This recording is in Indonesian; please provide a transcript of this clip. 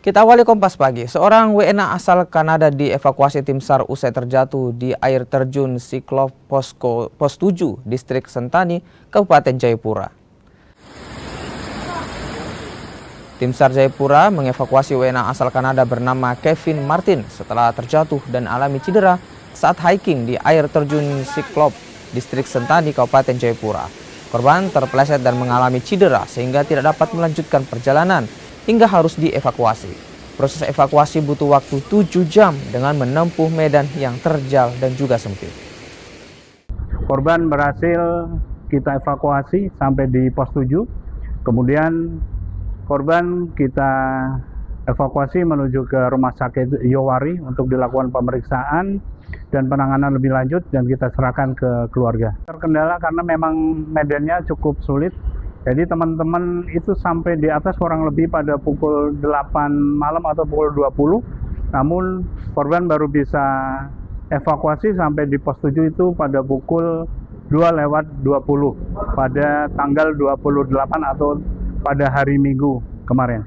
Kita awali Kompas Pagi. Seorang WNA asal Kanada dievakuasi tim SAR usai terjatuh di air terjun Cyclop Pos 7, Distrik Sentani, Kabupaten Jayapura. Tim SAR Jayapura mengevakuasi WNA asal Kanada bernama Kevin Martin setelah terjatuh dan alami cedera saat hiking di air terjun Cyclop, Distrik Sentani, Kabupaten Jayapura. Korban terpeleset dan mengalami cedera sehingga tidak dapat melanjutkan perjalanan hingga harus dievakuasi. Proses evakuasi butuh waktu 7 jam dengan menempuh medan yang terjal dan juga sempit. Korban berhasil kita evakuasi sampai di pos 7. Kemudian korban kita evakuasi menuju ke rumah sakit Yowari untuk dilakukan pemeriksaan dan penanganan lebih lanjut dan kita serahkan ke keluarga. Terkendala karena memang medannya cukup sulit. Jadi teman-teman itu sampai di atas kurang lebih pada pukul 8 malam atau pukul 20. Namun korban baru bisa evakuasi sampai di pos 7 itu pada pukul 2:20 pada tanggal 28 atau pada hari Minggu kemarin.